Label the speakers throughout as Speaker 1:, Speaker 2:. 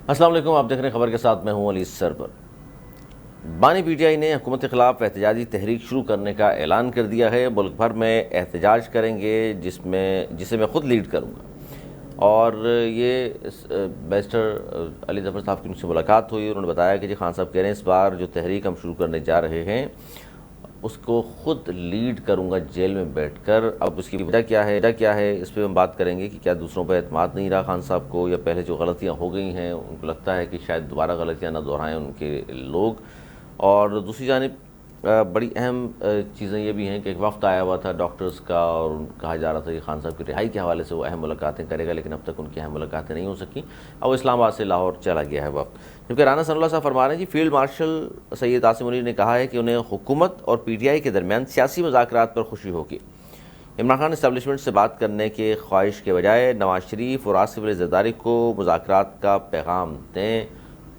Speaker 1: السلام علیکم، آپ دیکھ رہے ہیں خبر کے ساتھ، میں ہوں علی سرور۔ بانی پی ٹی آئی نے حکومت کے خلاف احتجاجی تحریک شروع کرنے کا اعلان کر دیا ہے۔ ملک بھر میں احتجاج کریں گے جسے میں خود لیڈ کروں گا۔ اور یہ بیرسٹر علی ظفر صاحب کی ان سے ملاقات ہوئی، انہوں نے بتایا کہ جی خان صاحب کہہ رہے ہیں اس بار جو تحریک ہم شروع کرنے جا رہے ہیں اس کو خود لیڈ کروں گا جیل میں بیٹھ کر۔ اب اس کی وجہ کیا ہے اس پہ ہم بات کریں گے کہ کیا دوسروں پہ اعتماد نہیں رہا خان صاحب کو، یا پہلے جو غلطیاں ہو گئی ہیں ان کو لگتا ہے کہ شاید دوبارہ غلطیاں نہ دہرائیں ان کے لوگ۔ اور دوسری جانب بڑی اہم چیزیں یہ بھی ہیں کہ ایک وفد آیا ہوا تھا ڈاکٹرز کا، اور کہا جا رہا تھا کہ خان صاحب کی رہائی کے حوالے سے وہ اہم ملاقاتیں کرے گا، لیکن اب تک ان کی اہم ملاقاتیں نہیں ہو سکیں۔ اب وہ اسلام آباد سے لاہور چلا گیا ہے وفد، کیونکہ رانا ثناء اللہ صاحب فرما رہے ہیں جی فیلڈ مارشل سید عاصم منیر نے کہا ہے کہ انہیں حکومت اور پی ٹی آئی کے درمیان سیاسی مذاکرات پر خوشی ہوگی۔ عمران خان اسٹیبلشمنٹ سے بات کرنے کے خواہش کے بجائے نواز شریف اور آصف علی زرداری کو مذاکرات کا پیغام دیں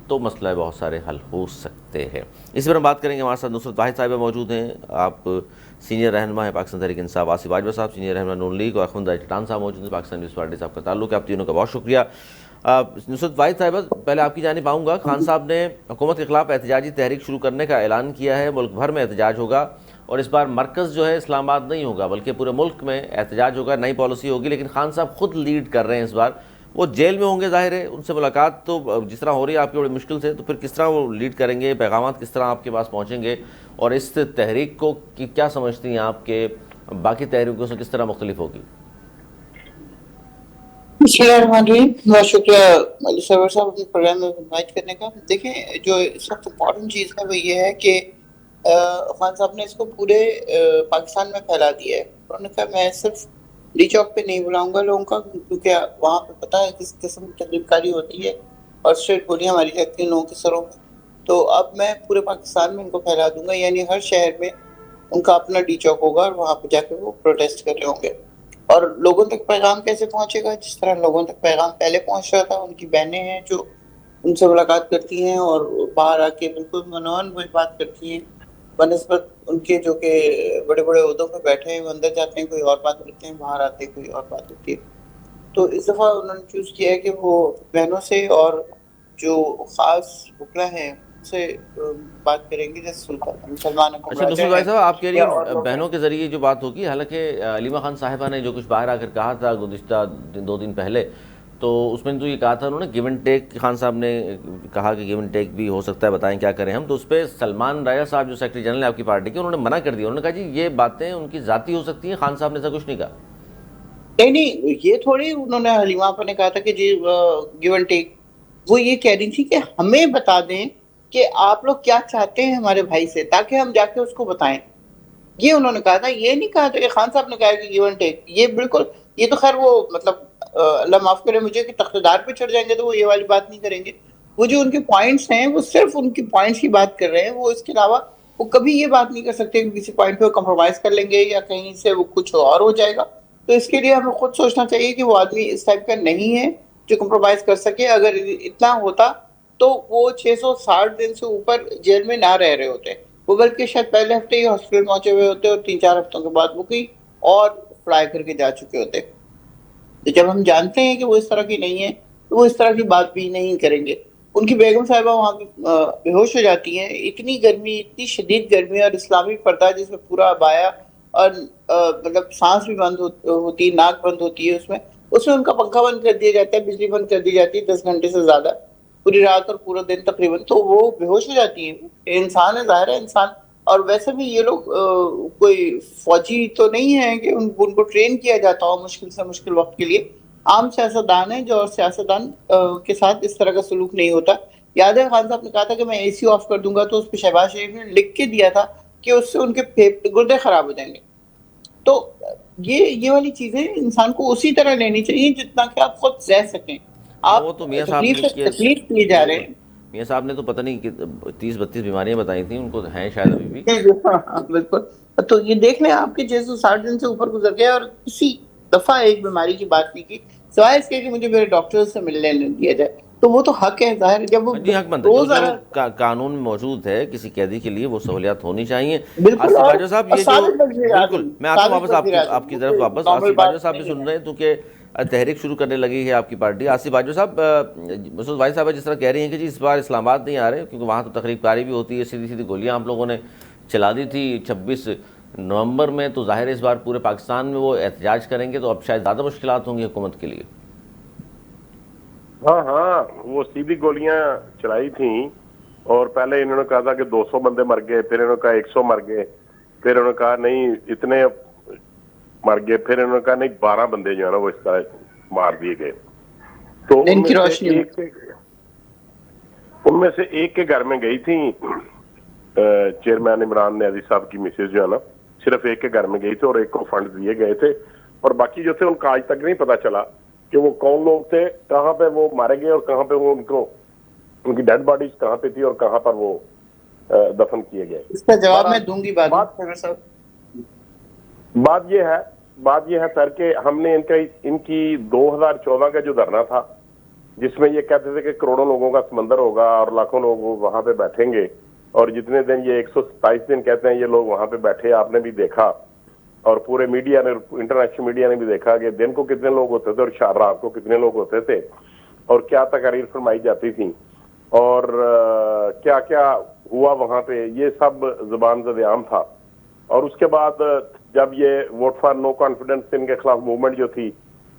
Speaker 1: تو مسئلہ بہت سارے حل ہو سکتے ہیں۔ اس پر ہم بات کریں گے، ہمارے ساتھ نصرت واحد صاحبہ موجود ہیں، آپ سینئر رہنما ہیں پاکستان تحریک انصاف، آصف باجوہ صاحب سینئر رہنما نون لیگ، اور اخوند چٹان صاحب موجود ہیں، پاکستان پیپلز پارٹی سے آپ کا تعلق ہے۔ آپ تینوں کا بہت شکریہ۔ نصرت واحد صاحبہ، پہلے آپ کی جانب آؤں گا۔ خان صاحب نے حکومت کے خلاف احتجاجی تحریک شروع کرنے کا اعلان کیا ہے، ملک بھر میں احتجاج ہوگا، اور اس بار مرکز جو ہے اسلام آباد نہیں ہوگا بلکہ پورے ملک میں احتجاج ہوگا، نئی پالیسی ہوگی، لیکن خان صاحب خود لیڈ کر رہے ہیں اس بار۔ وہ جیل میں ہوں گے، ظاہر ہے ان سے ملاقات تو جس طرح ہو رہی ہے آپ کی بڑی مشکل سے، تو پھر کس طرح وہ لیڈ کریں گے، پیغامات کس طرح آپ کے پاس پہنچیں گے، اور اس تحریک کو کیا سمجھتی ہیں آپ کے باقی تحریکوں سے کس طرح مختلف ہوگی؟
Speaker 2: بسم اللہ الرحمن الرحیم۔ بہت شکریہ علی سرور صاحب اپنے پروگرام میں انوائٹ کرنے کا۔ دیکھیں، جو اس وقت امپورٹنٹ چیز ہے وہ یہ ہے کہ خان صاحب نے اس کو پورے پاکستان میں پھیلا دیا ہے۔ انہوں نے کہا میں صرف ڈی چوک پہ نہیں بلاؤں گا لوگوں کا، کیونکہ وہاں پہ پتہ ہے کس قسم کی تقریب کاری ہوتی ہے اور اسٹریٹ گولیاں ماری جاتی ہیں لوگوں کے سروں میں۔ تو اب میں پورے پاکستان میں ان کو پھیلا دوں گا، یعنی ہر شہر میں ان کا اپنا ڈی چوک ہوگا اور وہاں پہ جا کے وہ پروٹیسٹ کر رہے ہوں گے۔ اور لوگوں تک پیغام کیسے پہنچے گا؟ جس طرح لوگوں تک پیغام پہلے پہنچ رہا تھا، ان کی بہنیں ہیں جو ان سے ملاقات کرتی ہیں اور باہر آ کے بالکل منون وہی بات کرتی ہیں، بنسبت ان کے جو کہ بڑے بڑے عہدوں پہ بیٹھے ہیں، وہ اندر جاتے ہیں کوئی اور بات کرتے ہیں، باہر آتے ہیں کوئی اور بات ہوتی ہے۔ تو اس دفعہ انہوں نے چوز کیا ہے کہ وہ بہنوں سے اور جو خاص وکلا ہیں ان سے بات کریں گے، جیسے سلمان اکرم
Speaker 1: اچھا
Speaker 2: راجہ
Speaker 1: نصرت بھائی
Speaker 2: ہے
Speaker 1: صاحب، آپ کہہ رہی
Speaker 2: یا اور
Speaker 1: ہیں
Speaker 2: لوگ ہیں۔
Speaker 1: بہنوں کے ذریعے جو بات ہوگی، حالانکہ علیمہ خان صاحبہ نے جو کچھ باہر آ کر کہا تھا گزشتہ 2 دن پہلے، تو اس میں تو یہ کہا تھا انہوں نے گیو اینڈ ٹیک، خان صاحب نے کہا کہ گیو اینڈ ٹیک بھی ہو سکتا ہے، بتائیں کیا کریں ہم۔ تو اس پہ سلمان راجہ صاحب جو سیکرٹری جنرل ہے آپ کی پارٹی کے، انہوں نے منع کر دیا، انہوں نے کہا جی یہ باتیں ان کی ذاتی ہو سکتی ہیں، خان صاحب نے ایسا کچھ نہیں کہا۔
Speaker 2: نہیں، یہ تھوڑی انہوں نے حلیمہ آپا نے کہا تھا کہ جی گیو اینڈ ٹیک۔ وہ یہ کہہ رہی تھی کہ ہمیں بتا دیں کہ آپ لوگ کیا چاہتے ہیں ہمارے بھائی سے، تاکہ ہم جا کے اس کو بتائیں۔ یہ انہوں نے کہا تھا، یہ نہیں کہا تھا کہ خان صاحب نے کہا کہ گیو اینڈ ٹیک۔ یہ بالکل، یہ تو خیر وہ مطلب اللہ معاف کرے مجھے کہ تخت دار پہ چڑھ جائیں گے تو وہ یہ والی بات نہیں کریں گے۔ وہ جو ان کے پوائنٹس ہیں وہ صرف ان کی پوائنٹس کی بات کر رہے ہیں، وہ اس کے علاوہ وہ کبھی یہ بات نہیں کر سکتے کہ کسی پوائنٹ پہ وہ کمپرومائز کر لیں گے یا کہیں سے وہ کچھ اور ہو جائے گا۔ تو اس کے لیے ہمیں خود سوچنا چاہیے کہ وہ آدمی اس ٹائپ کا نہیں ہے جو کمپرومائز کر سکے۔ اگر اتنا ہوتا تو وہ 660 دن سے اوپر جیل میں نہ رہ رہے ہوتے، وہ بلکہ شاید پہلے ہفتے ہی ہاسپٹل پہنچے ہوئے ہوتے اور 3-4 ہفتوں کے بعد وہ کوئی اور فلائی کر کے جا چکے ہوتے۔ تو جب ہم جانتے ہیں کہ وہ اس طرح کی نہیں ہے تو وہ اس طرح کی بات بھی نہیں کریں گے۔ ان کی بیگم صاحبہ وہاں پہ بے ہوش ہو جاتی ہیں، اتنی گرمی، اتنی شدید گرمی، اور اسلامی پردہ جس میں پورا ابایا اور مطلب سانس بھی بند ہوتی ہے، ناک بند ہوتی ہے، اس میں ان کا پنکھا بند کر دیا جاتا ہے، بجلی بند کر دی جاتی ہے 10 گھنٹے سے زیادہ، پوری رات اور پورا دن تقریباً۔ تو وہ بے ہوش ہو جاتی ہیں، انسان ہے، ظاہر ہے انسان۔ اور ویسے بھی یہ لوگ کوئی فوجی تو نہیں ہے کہ ان کو ٹرین کیا جاتا ہو مشکل سے مشکل وقت کے لیے۔ عام سیاستدان ہیں جو، اور سیاستدان کے ساتھ اس طرح کا سلوک نہیں ہوتا۔ یاد ہے خان صاحب نے کہا تھا کہ میں اے سی آف کر دوں گا، تو اس پہ شہباز شریف نے لکھ کے دیا تھا کہ اس سے ان کے گردے خراب ہو جائیں گے۔ تو یہ والی چیزیں انسان کو اسی طرح لینی چاہیے جتنا کہ آپ خود سہ سکیں۔
Speaker 1: ہاں وہ
Speaker 2: آپ
Speaker 1: تو میاں صاحب
Speaker 2: تکلیف
Speaker 1: نے
Speaker 2: سے تکلیف کیے جا رہے
Speaker 1: بالکل،
Speaker 2: ہیں۔
Speaker 1: میاں صاحب نے تو پتہ نہیں کہ 30-32 بیماریاں بتائی تھیں ان کو، ہیں شاید ابھی بھی۔
Speaker 2: بالکل۔ تو یہ دیکھ لیں، آپ کے 660 دن سے اوپر گزر گئے اور کسی دفعہ ایک بیماری کی بات نہیں کی، سوائے اس کے کہ مجھے میرے ڈاکٹر سے ملنے نہ دیا جائے۔ تو وہ تو حق ہے، ظاہر ہے، جب وہ
Speaker 1: جی حق بند ہے، جو
Speaker 2: روزانہ
Speaker 1: قانون میں موجود ہے کسی قیدی کے لیے وہ سہولیات ہونی چاہیے۔
Speaker 2: بالکل۔
Speaker 1: آصف
Speaker 2: اور
Speaker 1: باجوہ صاحب، یہ جو
Speaker 2: سابق وزیر
Speaker 1: بالکل،
Speaker 2: اعظم،
Speaker 1: میں آتا ہوں
Speaker 2: سابق
Speaker 1: واپس
Speaker 2: وزیر
Speaker 1: آپ
Speaker 2: اعظم،
Speaker 1: کی
Speaker 2: وہ
Speaker 1: طرف
Speaker 2: کوئی
Speaker 1: واپس،
Speaker 2: نارمل
Speaker 1: آصف باجوہ
Speaker 2: بات
Speaker 1: صاحب بھی
Speaker 2: نہیں
Speaker 1: سن
Speaker 2: ہے۔
Speaker 1: رہے ہیں کیونکہ تحریک شروع کرنے لگی ہے آپ کی پارٹی. آصف باجوہ صاحب، مسعود بھائی صاحب جس طرح کہہ رہی ہیں کہ جی اس بار اسلام آباد نہیں آ رہے کیونکہ وہاں تو تقریب کاری بھی ہوتی ہے، سیدھی سیدھی گولیاں آپ لوگوں نے چلا دی تھی 26 نومبر میں، تو ظاہر ہے اس بار پورے پاکستان میں وہ احتجاج کریں گے تو اب شاید زیادہ مشکلات ہوں گی حکومت کے لیے.
Speaker 3: ہاں وہ سیدھی گولیاں چلائی تھیں اور پہلے انہوں نے کہا تھا کہ 200 بندے مر گئے، پھر انہوں نے کہا 100 مر گئے، پھر انہوں نے کہا نہیں اتنے مر گئے، پھر انہوں نے کہا نہیں 12 بندے جو ہے نا وہ اس طرح مار دیے گئے. تو ان میں سے ایک کے گھر میں گئی تھی چیئرمین عمران نیازی صاحب کی مسز جو ہے نا، صرف ایک کے گھر میں گئی تھی اور ایک کو فنڈ دیے گئے تھے، اور باقی جو تھے ان کا آج تک نہیں پتا چلا کہ وہ کون لوگ تھے، کہاں پہ وہ مارے گئے اور کہاں پہ وہ ان کی ڈیڈ باڈیز کہاں پہ تھی اور کہاں پر وہ دفن کیے گئے.
Speaker 2: اس کا جواب میں دوں گی
Speaker 3: بات یہ ہے سر کہ ہم نے ان کی 2014 کا جو دھرنا تھا جس میں یہ کہتے تھے کہ کروڑوں لوگوں کا سمندر ہوگا اور لاکھوں لوگ وہاں پہ بیٹھیں گے، اور جتنے دن یہ 127 دن کہتے ہیں یہ لوگ وہاں پہ بیٹھے، آپ نے بھی دیکھا اور پورے میڈیا نے، انٹرنیشنل میڈیا نے بھی دیکھا کہ دن کو کتنے لوگ ہوتے تھے اور رات کو کتنے لوگ ہوتے تھے اور کیا تقاریر فرمائی جاتی تھی اور کیا کیا ہوا وہاں پہ، یہ سب زبان زد عام تھا. اور اس کے بعد جب یہ ووٹ فار نو کانفیڈنس ان کے خلاف موومنٹ جو تھی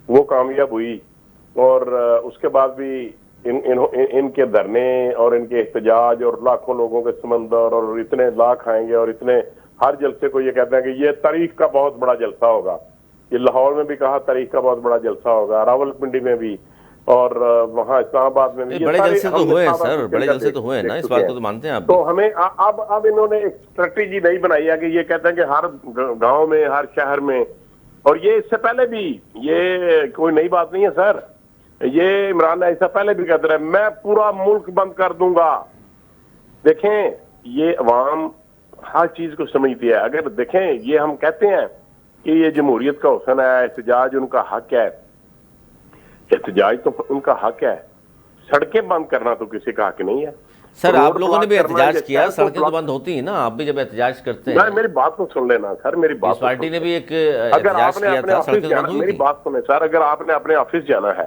Speaker 3: وہ کامیاب ہوئی، اور اس کے بعد بھی ان کے دھرنے اور ان کے احتجاج اور لاکھوں لوگوں کے سمندر اور اتنے لاکھ آئیں گے اور اتنے، ہر جلسے کو یہ کہتے ہیں کہ یہ تاریخ کا بہت بڑا جلسہ ہوگا. یہ لاہور میں بھی کہا تاریخ کا بہت بڑا جلسہ ہوگا، راول پنڈی میں بھی اور وہاں اسلام آباد میں بھی.
Speaker 1: بڑے جلسے تو ہوئے ہیں سر، بڑے جلسے تو ہوئے ہیں نا، اس بات کو تو مانتے ہیں آپ.
Speaker 3: تو ہمیں اب انہوں نے ایک اسٹریٹجی نہیں بنائی ہے کہ یہ کہتے ہیں کہ ہر گاؤں میں ہر شہر میں، اور یہ اس سے پہلے بھی یہ کوئی نئی بات نہیں ہے سر، یہ عمران نے ایسا پہلے بھی کہتے رہے میں پورا ملک بند کر دوں گا. دیکھیں یہ عوام ہر چیز کو سمجھتی ہے. اگر دیکھیں یہ ہم کہتے ہیں کہ یہ جمہوریت کا حسن ہے، احتجاج ان کا حق ہے، احتجاج تو ان کا حق ہے، سڑکیں بند کرنا تو کسی کا حق نہیں ہے.
Speaker 1: سر آپ لوگوں نے بھی احتجاج کیا، سڑکیں تو بند ہوتی ہیں نا، آپ بھی جب احتجاج کرتے ہیں.
Speaker 3: میری بات کو سن لینا سر، میری بات.
Speaker 1: اس پارٹی نے بھی ایک احتجاج کیا تھا، سڑکیں بند ہوئی.
Speaker 3: میری بات سنیں سر، اگر آپ نے اپنے آفس جانا ہے،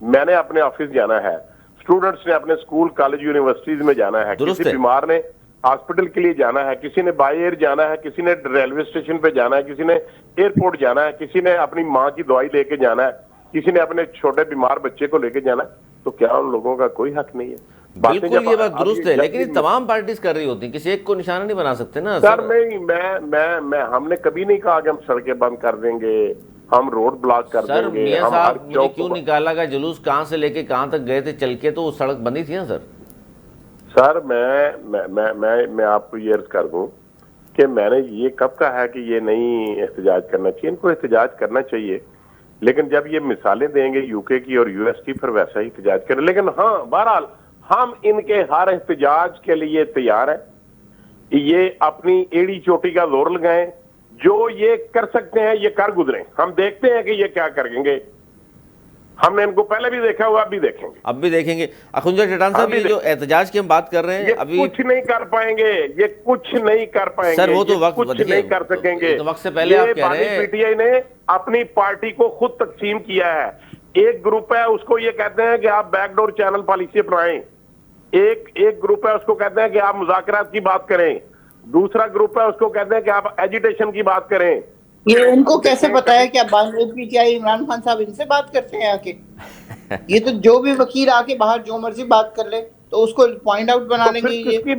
Speaker 3: میں نے اپنے آفس جانا ہے، اسٹوڈنٹس نے اپنے اسکول کالج یونیورسٹیز میں جانا ہے، کسی بیمار نے ہاسپٹل کے لیے جانا ہے، کسی نے بائی ایئر جانا ہے، کسی نے ریلوے اسٹیشن پہ جانا ہے، کسی نے ایئرپورٹ جانا ہے، کسی نے اپنی ماں کی دوائی لے کے جانا ہے، کسی نے اپنے چھوٹے بیمار بچے کو لے کے جانا ہے، تو کیا ان لوگوں کا کوئی حق نہیں ہے؟
Speaker 1: بالکل یہ بات درست ہے، لیکن یہ تمام پارٹیز کر رہی ہوتی ہیں، کسی ایک کو نشانہ نہیں بنا سکتے نا
Speaker 3: سر. میں ہم نے کبھی نہیں کہا کہ ہم سڑکیں بند کر دیں گے، ہم روڈ بلاک کر دیں گے.
Speaker 1: سر میاں صاحب مجھے کیوں نکالا گیا جلوس، کہاں سے لے کے کہاں تک گئے تھے چل کے، تو وہ سڑک بندی تھی نا سر.
Speaker 3: سر میں آپ کو یہ عرض کر دوں کہ میں نے یہ کب کہا ہے کہ یہ نہیں احتجاج کرنا چاہیے، ان کو احتجاج کرنا چاہیے، لیکن جب یہ مثالیں دیں گے یو کے کی اور یو ایس کی پھر ویسا ہی احتجاج کریں. لیکن ہاں بہرحال ہم ان کے ہر احتجاج کے لیے تیار ہیں، یہ اپنی ایڑی چوٹی کا زور لگائیں، جو یہ کر سکتے ہیں یہ کر گزریں، ہم دیکھتے ہیں کہ یہ کیا کریں گے. ہم نے ان کو پہلے بھی دیکھا ہوا، اب بھی دیکھیں گے.
Speaker 1: اخونجہ چٹان صاحب یہ جو احتجاج کی ہم بات کر رہے ہیں ابھی
Speaker 3: کچھ نہیں کر پائیں گے، یہ کچھ نہیں کر پائیں گے
Speaker 1: سر، وہ تو وقت
Speaker 3: کچھ نہیں کر سکیں گے.
Speaker 1: وقت سے پہلے آپ کہہ رہے ہیں
Speaker 3: پی ٹی آئی نے اپنی پارٹی کو خود تقسیم کیا ہے. ایک گروپ ہے اس کو یہ کہتے ہیں کہ آپ بیک ڈور چینل پالیسی اپنائیں، ایک گروپ ہے اس کو کہتے ہیں کہ آپ مذاکرات کی بات کریں، دوسرا گروپ ہے اس کو کہتے ہیں کہ آپ ایجیٹیشن کی بات کریں.
Speaker 2: یہ ان کو کیسے پتا ہے کہ اب P T I Imran Khan صاحب ان سے بات کرتے ہیں آ کے؟ یہ تو جو بھی وکیل آ کے باہر جو مرضی بات کر لے تو اس کو پوائنٹ آؤٹ بنا لیں گے.
Speaker 3: کس کی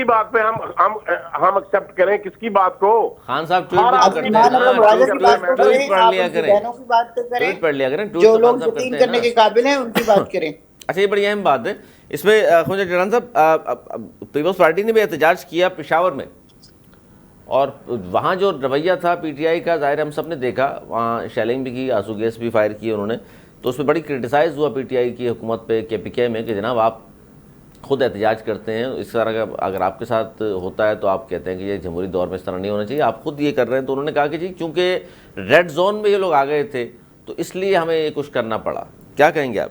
Speaker 3: بات پہ ہم ایکسپٹ کریں، کس کی بات کو؟
Speaker 1: خان صاحب ٹویٹ پڑھ لیا کریں،
Speaker 2: جو لوگ یقین کرنے کے قابل ہیں ان کی بات کریں.
Speaker 1: اچھا یہ بڑی اہم بات ہے اس میں. اخونجہ چٹان صاحب پیپلز پارٹی نے بھی احتجاج کیا پشاور میں، اور وہاں جو رویہ تھا پی ٹی آئی کا ظاہر ہم سب نے دیکھا، وہاں شیلنگ بھی کی، آنسو گیس بھی فائر کی انہوں نے، تو اس میں بڑی کرٹیسائز ہوا پی ٹی آئی کی حکومت پہ کے پی کے میں کہ جناب آپ خود احتجاج کرتے ہیں، اس طرح کا اگر آپ کے ساتھ ہوتا ہے تو آپ کہتے ہیں کہ یہ جمہوری دور میں اس طرح نہیں ہونا چاہیے، آپ خود یہ کر رہے ہیں. تو انہوں نے کہا کہ جی چونکہ ریڈ زون میں یہ لوگ آ گئے تھے تو اس لیے ہمیں یہ کچھ کرنا پڑا. کیا کہیں گے آپ؟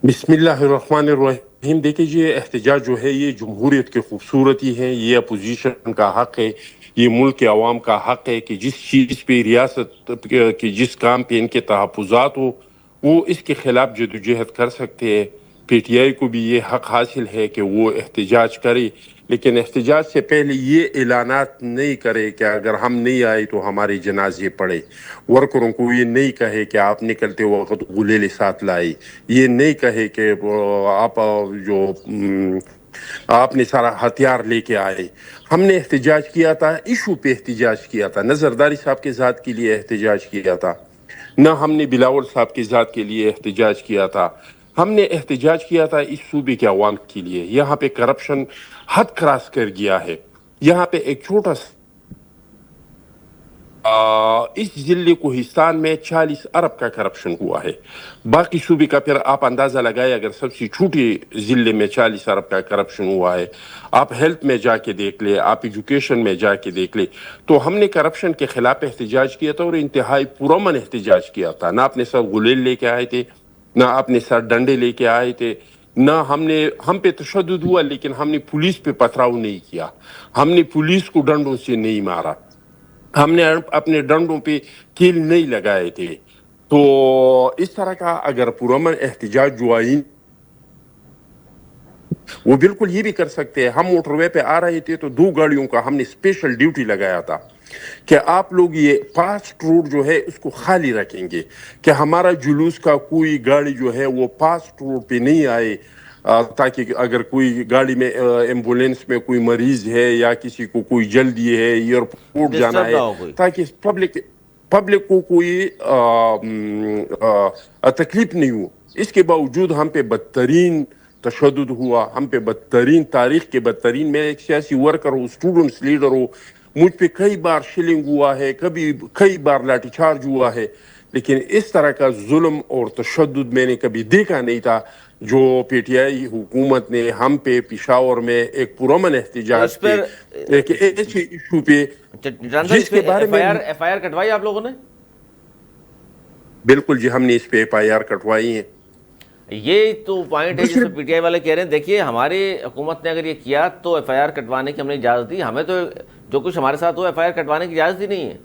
Speaker 4: بسم اللہ الرحمن الرحیم. فہم دیکھیں یہ احتجاج جو ہے یہ جمہوریت کی خوبصورتی ہے، یہ اپوزیشن کا حق ہے، یہ ملک کے عوام کا حق ہے کہ جس چیز پہ ریاست کہ جس کام پہ ان کے تحفظات ہو وہ اس کے خلاف جدوجہد کر سکتے ہیں۔ پی ٹی آئی کو بھی یہ حق حاصل ہے کہ وہ احتجاج کرے، لیکن احتجاج سے پہلے یہ اعلانات نہیں کرے کہ اگر ہم نہیں آئے تو ہمارے جنازے پڑے، ورکروں کو یہ نہیں کہے کہ آپ نکلتے وقت غلیل ساتھ لائے، یہ نہیں کہے کہ آپ آپ نے سارا ہتھیار لے کے آئے۔ ہم نے احتجاج کیا تھا، ایشو پہ احتجاج کیا تھا، نہ زرداری صاحب کے ذات کے لیے احتجاج کیا تھا، نہ ہم نے بلاول صاحب کی ذات کے لیے احتجاج کیا تھا، ہم نے احتجاج کیا تھا اس صوبے کے عوام کے لیے۔ یہاں پہ کرپشن حد کراس کر گیا ہے، یہاں پہ ایک چھوٹا اس ضلع کوہستان میں 40 ارب کا کرپشن ہوا ہے، باقی صوبے کا پھر آپ اندازہ لگائے اگر سب سے چھوٹے ضلع میں 40 ارب کا کرپشن ہوا ہے، آپ ہیلتھ میں جا کے دیکھ لیں، آپ ایجوکیشن میں جا کے دیکھ لیں۔ تو ہم نے کرپشن کے خلاف احتجاج کیا تھا اور انتہائی پرامن احتجاج کیا تھا، نہ اپنے ساتھ غلیل لے کے آئے تھے، نہ اپنے ساتھ ڈنڈے لے کے آئے تھے، نہ ہم پہ تشدد ہوا، لیکن ہم نے پولیس پہ پتھراؤ نہیں کیا، ہم نے پولیس کو ڈنڈوں سے نہیں مارا، ہم نے اپنے ڈنڈوں پہ کیل نہیں لگائے تھے۔ تو اس طرح کا اگر پرامن احتجاج جو آئین وہ بالکل یہ بھی کر سکتے ہیں۔ ہم موٹر وے پہ آ رہے تھے تو 2 گاڑیوں کا ہم نے اسپیشل ڈیوٹی لگایا تھا کہ آپ لوگ یہ فاسٹ روڈ جو ہے اس کو خالی رکھیں گے کہ ہمارا جلوس کا کوئی گاڑی جو ہے وہ فاسٹ روڈ پہ نہیں آئے، تاکہ اگر کوئی گاڑی میں ایمبولینس میں کوئی مریض ہے یا کسی کو کوئی جلدی ہے، ایئرپورٹ جانا
Speaker 1: ڈسٹرب نہ
Speaker 4: ہے،
Speaker 1: ہو کوئی۔
Speaker 4: تاکہ پبلک کو کوئی تکلیف نہیں ہو۔ اس کے باوجود ہم پہ بدترین تشدد ہوا، ہم پہ بدترین، تاریخ کے بدترین، میں ایک سیاسی ورکر ہوں، اسٹوڈنٹس لیڈر ہوں، مجھ پہ کئی بار شلنگ ہوا ہے، کئی بار لاٹھی چارج ہوا ہے، لیکن اس طرح کا ظلم اور تشدد میں نے کبھی دیکھا نہیں تھا جو پی ٹی آئی حکومت نے ہم پہ پشاور میں ایک پرامن احتجاج
Speaker 1: اس
Speaker 4: پہ
Speaker 1: پر
Speaker 4: ایک ایسے ایشو پہ
Speaker 1: جان صاحب
Speaker 4: جس
Speaker 1: اس
Speaker 4: کے
Speaker 1: پہ
Speaker 4: بارے میں
Speaker 1: ایف آئی آر کٹوائی آپ لوگوں نے؟
Speaker 4: بالکل جی، ہم نے اس پہ ایف آئی آر کٹوائی ہیں۔
Speaker 1: یہ تو پوائنٹ ہے جس
Speaker 4: دوسرے
Speaker 1: پہ پی ٹی آئی والے کہہ رہے ہیں دیکھیے ہماری حکومت نے اگر یہ کیا تو ایف آئی آر کٹوانے کی ہم نے اجازت دی، ہمیں تو جو کچھ ہمارے ساتھ ہوا ایف آئی آر کٹوانے کی اجازت ہی نہیں ہے۔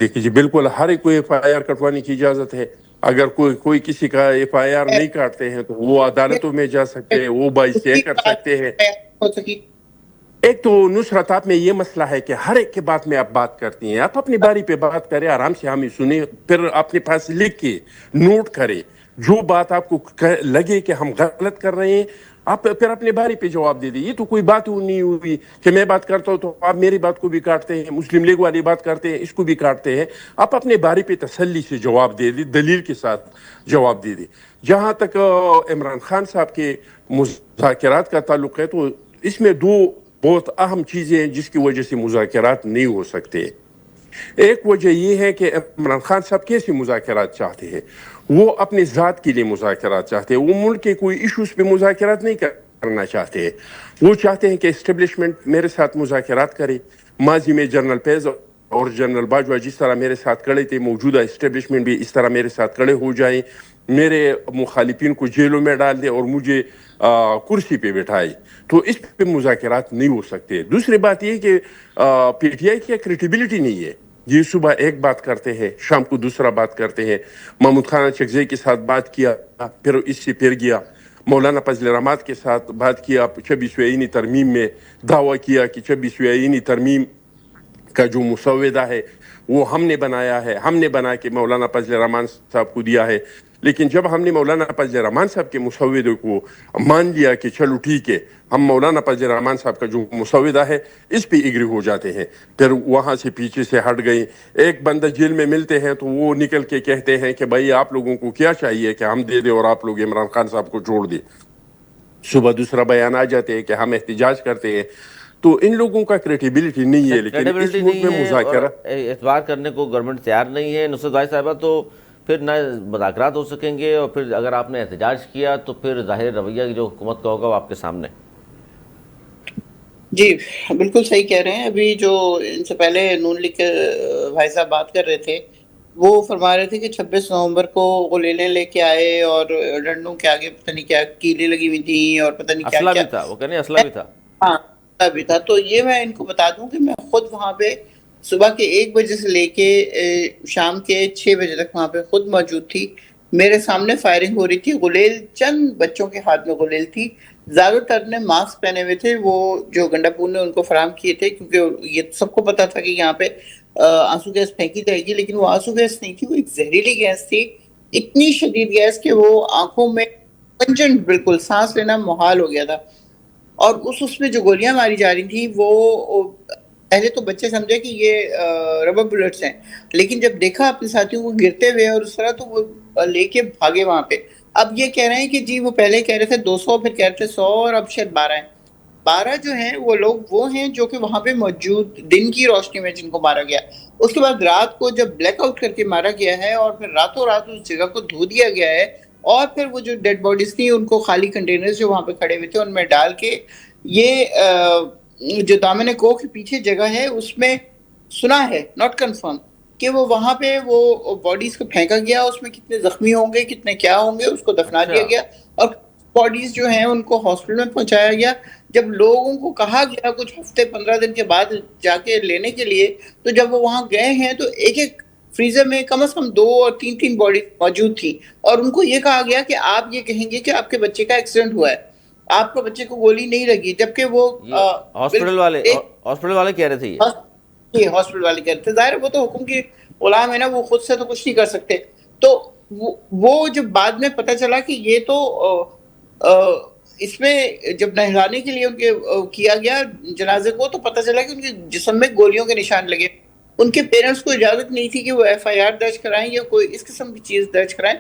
Speaker 4: دیکھیے جی، بالکل ہر ایک کو ایف آئی آر کٹوانے کی اجازت ہے، اگر کوئی کسی کا ایف آئی آر نہیں کاٹتے ہیں تو وہ عدالتوں میں جا سکتے ہیں، وہ باعث کر سکتے ہیں۔
Speaker 2: ہو سکی۔
Speaker 4: ایک تو نصرت آپ میں یہ مسئلہ ہے کہ ہر ایک کے بات میں آپ بات کرتی ہیں، آپ اپنی باری پہ بات کریں، آرام سے ہمیں سنیں، پھر اپنے پاس لکھ کے نوٹ کریں، جو بات آپ کو لگے کہ ہم غلط کر رہے ہیں آپ پھر اپنے باری پہ جواب دے دیں۔ یہ تو کوئی بات نہیں ہوئی کہ میں بات کرتا ہوں تو آپ میری بات کو بھی کاٹتے ہیں، مسلم لیگ والی بات کرتے ہیں اس کو بھی کاٹتے ہیں۔ آپ اپنے باری پہ تسلی سے جواب دے دیں، دلیل کے ساتھ جواب دے دیں۔ جہاں تک عمران خان صاحب کے مذاکرات کا تعلق ہے تو اس میں 2 بہت اہم چیزیں ہیں جس کی وجہ سے مذاکرات نہیں ہو سکتے۔ ایک وجہ یہ ہے کہ عمران خان صاحب کیسے مذاکرات چاہتے ہیں، وہ اپنے ذات کے لیے مذاکرات چاہتے ہیں، وہ ملک کے کوئی ایشوز پہ مذاکرات نہیں کرنا چاہتے ہیں، وہ چاہتے ہیں کہ اسٹیبلشمنٹ میرے ساتھ مذاکرات کرے۔ ماضی میں جنرل پیز اور جنرل باجوہ جس طرح میرے ساتھ کھڑے تھے، موجودہ اسٹیبلشمنٹ بھی اس طرح میرے ساتھ کھڑے ہو جائیں، میرے مخالفین کو جیلوں میں ڈال دے اور مجھے کرسی پہ بٹھائے، تو اس پہ مذاکرات نہیں ہو سکتے۔ دوسری بات یہ کہ پی ٹی آئی کی کریڈیبلٹی نہیں ہے، یہ صبح ایک بات کرتے ہیں، شام کو دوسرا بات کرتے ہیں۔ محمود خان چکزئی کے ساتھ بات کیا، پھر اس سے پھر گیا مولانا فضل الرحمن کے ساتھ بات کیا، 26ویں آئینی ترمیم میں دعویٰ کیا کہ 26ویں آئینی ترمیم کا جو مسودہ ہے وہ ہم نے بنایا ہے، ہم نے بنا کے مولانا فضل الرحمن صاحب کو دیا ہے۔ لیکن جب ہم نے مولانا فضل الرحمن صاحب کے مسودے کو مان لیا کہ چلو ٹھیک ہے، ہم مولانا فضل الرحمن صاحب کا جو مسودہ ہے اس پہ ایگری ہو جاتے ہیں، پھر وہاں سے پیچھے سے ہٹ گئے۔ ایک بندہ جیل میں ملتے ہیں تو وہ نکل کے کہتے ہیں کہ بھائی آپ لوگوں کو کیا چاہیے کہ ہم دے دیں اور آپ لوگ عمران خان صاحب کو چھوڑ دیں۔ صبح دوسرا بیان آ جاتے ہیں کہ ہم احتجاج کرتے ہیں۔ تو ان لوگوں کا کریڈیبلٹی نہیں ہے، لیکن اس
Speaker 1: کریڈیبلٹی
Speaker 4: ملک
Speaker 1: نہیں
Speaker 4: میں
Speaker 1: ہے اور
Speaker 4: مذاکرہ
Speaker 1: اعتبار کرنے کو گورنمنٹ تیار نہیں ہے۔ نصرت بھائی صاحبہ تو پھر نہ مذاکرات ہو سکیں گے، اور پھر اگر آپ نے احتجاج کیا تو پھر ظاہر رویہ جو حکومت کا ہوگا وہ آپ کے سامنے۔
Speaker 2: جی بالکل صحیح کہہ رہے ہیں۔ ابھی جو ان سے پہلے نون لیگ کے بھائی صاحب بات کر رہے تھے وہ فرما رہے تھے کہ 26 نومبر کو غلیلیں لے کے آئے اور ڈنڈوں کے آگے پتہ نہیں کیا کیلیں لگی ہوئی تھیں اور پتہ نہیں کیا
Speaker 1: اسلحہ
Speaker 2: کیا.
Speaker 1: بھی تھا، وہ کہنے اسلحہ بھی تھا.
Speaker 2: ہاں ابھی تھا. تو یہ میں ان کو بتا دوں کہ میں خود وہاں پہ صبح کے 1 بجے سے لے کے شام کے 6 بجے تک وہاں پہ خود موجود تھی. میرے سامنے فائرنگ ہو رہی تھی. غلیل چند بچوں کے ہاتھ میں غلیل تھی. زیادہ تر نے ماسک پہنے ہوئے تھے، وہ جو گنڈا پور نے ان کو فراہم کیے تھے، کیونکہ یہ سب کو پتا تھا کہ یہاں پہ آنسو گیس پھینکی جائے گی. لیکن وہ آنسو گیس نہیں تھی، وہ ایک زہریلی گیس تھی، اتنی شدید گیس کہ وہ آنکھوں میں پنجنٹ، بالکل سانس لینا محال ہو گیا تھا. اور اس میں جو گولیاں ماری جا رہی تھیں وہ پہلے تو بچے سمجھے کہ یہ ربر بلٹس ہیں، لیکن جب دیکھا اپنے ساتھیوں کو گرتے ہوئے اور اس طرح، تو وہ لے کے بھاگے وہاں پہ. اب یہ کہہ رہے ہیں کہ جی وہ پہلے کہہ رہے تھے 200، پھر کہہ رہے تھے 100، اور اب شاید 12 ہیں. 12 جو ہیں وہ لوگ وہ ہیں جو کہ وہاں پہ موجود دن کی روشنی میں جن کو مارا گیا. اس کے بعد رات کو جب بلیک آؤٹ کر کے مارا گیا ہے اور پھر راتوں رات اس جگہ کو دھو دیا گیا ہے، اور پھر وہ جو ڈیڈ باڈیز تھیں ان کو خالی کنٹینرز جو وہاں پہ کھڑے ہوئے تھے ان میں ڈال کے، یہ جو دامن کوہ کے پیچھے جگہ ہے اس میں سنا ہے، ناٹ کنفرم، کہ وہ وہاں پہ وہ باڈیز کو پھینکا گیا. اس میں کتنے زخمی ہوں گے، کتنے کیا ہوں گے، اس کو دفنا دیا گیا. اور باڈیز جو ہیں ان کو ہاسپٹل میں پہنچایا گیا. جب لوگوں کو کہا گیا کچھ ہفتے 15 دن کے بعد جا کے لینے کے لیے، تو جب وہ وہاں گئے ہیں تو ایک ایک فریزر میں کم از کم 2 اور 3 باڈی موجود تھی. اور ان کو یہ کہا گیا کہ آپ یہ کہیں گے کہ آپ کے بچے کا ایکسیڈنٹ ہوا ہے، آپ کے بچے کو گولی نہیں لگی. جبکہ وہ
Speaker 1: ہاسپٹل والے کہہ رہے تھے
Speaker 2: یہ ہاسپٹل والے کہہ رہے تھے. ظاہر وہ تو حکم کی غلام ہے نا، وہ خود سے تو کچھ نہیں کر سکتے. تو وہ جب بعد میں پتہ چلا کہ یہ تو اس میں جب نہلانے کے لیے ان کے کیا گیا جنازے کو، تو پتہ چلا کہ ان کے جسم میں گولیوں کے نشان لگے. ان کے پیرنٹس کو اجازت نہیں تھی کہ وہ FIR درج کرائیں یا کوئی اس قسم کی چیز درج کرائیں.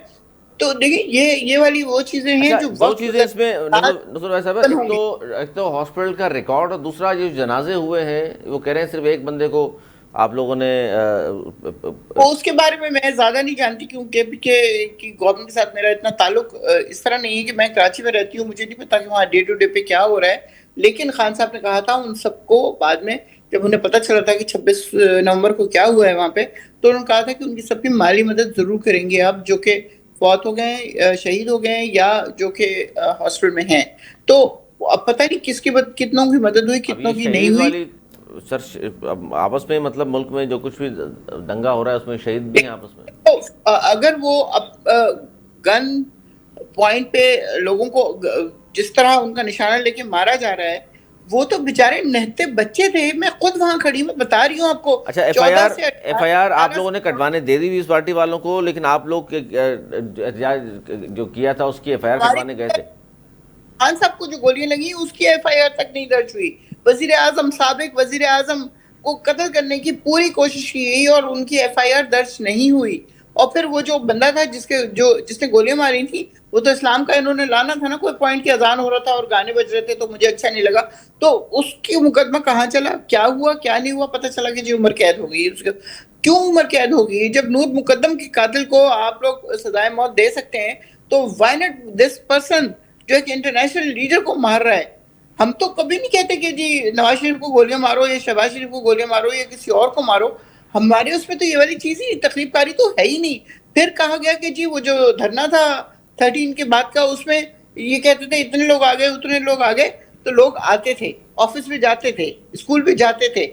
Speaker 2: تو دیکھیں یہ والی وہ چیزیں ہیں جو
Speaker 1: دو چیزیں اس میں نصر بھائی صاحب، ایک تو ہاسپٹل کا ریکارڈ، اور دوسرا جو جنازے ہوئے ہیں وہ کہہ رہے ہیں صرف ایک بندے کو آپ لوگوں نے
Speaker 2: اس کے بارے میں زیادہ نہیں جانتی، کیونکہ گورنمنٹ کے ساتھ میرا اتنا تعلق اس طرح نہیں ہے کہ میں کراچی میں رہتی ہوں، مجھے نہیں پتا کہ وہاں ڈے ٹو ڈے پہ کیا ہو رہا ہے. لیکن خان صاحب نے کہا تھا ان سب کو بعد میں جب انہیں پتہ چلا تھا کہ 26 نومبر کو کیا ہوا ہے وہاں پہ، تو انہوں نے کہا تھا کہ ان کی سب کی مالی مدد ضرور کریں گے اب، جو کہ فوت ہو گئے، شہید ہو گئے، یا جو کہ ہاسپٹل میں ہیں. تو اب پتہ نہیں کس کی کتنوں کی مدد ہوئی، کتنوں کی نہیں ہوئی.
Speaker 1: سر آپس میں مطلب ملک میں جو کچھ بھی دنگا ہو رہا ہے اس میں شہید بھی ہیں آپس میں.
Speaker 2: اگر وہ گن پوائنٹ پہ لوگوں کو جس طرح ان کا نشانہ لے کے مارا جا رہا ہے، وہ تو بیچارے نہتے بچے تھے. میں خود وہاں کھڑی ہوں، میں بتا رہی ہوں آپ کو.
Speaker 1: اچھا FIR آپ لوگوں نے کٹوانے دے دی اس پارٹی والوں کو، لیکن آپ لوگ احتجاج جو کیا تھا اس کی FIR کٹوانے گئے تھے.
Speaker 2: خان صاحب کو جو گولیاں لگی اس کی FIR تک نہیں درج ہوئی. وزیر اعظم، سابق وزیر اعظم کو قتل کرنے کی پوری کوشش کی گئی اور ان کی FIR درج نہیں ہوئی. اور پھر وہ جو بندہ تھا جس نے گولیاں ماری تھی، وہ تو اسلام کا انہوں نے لانا تھا نا. کوئی پوائنٹ کی اذان ہو رہا تھا اور گانے بج رہے تھے تو مجھے اچھا نہیں لگا. تو اس کی مقدمہ کہاں چلا، کیا ہوا کیا نہیں ہوا، پتہ چلا کہ جی عمر قید ہو گئی. کیوں عمر قید ہو گئی؟ جب نور مقدم کے قاتل کو آپ لوگ سزائے موت دے سکتے ہیں، تو وائی ناٹ دس پرسن جو ایک انٹرنیشنل لیڈر کو مار رہا ہے. ہم تو کبھی نہیں کہتے کہ جی نواز شریف کو گولیاں مارو یا شہباز شریف کو گولیاں مارو یا کسی اور کو مارو. ہمارے اس میں تو یہ والی چیز ہی تقریب کاری تو ہے ہی نہیں. پھر کہا گیا کہ جی وہ جو دھرنا تھا 13 کے بعد کا، اس میں یہ کہتے تھے اتنے لوگ آ گئے اتنے لوگ آ گئے. تو لوگ آتے تھے، آفس بھی جاتے تھے، اسکول بھی جاتے تھے،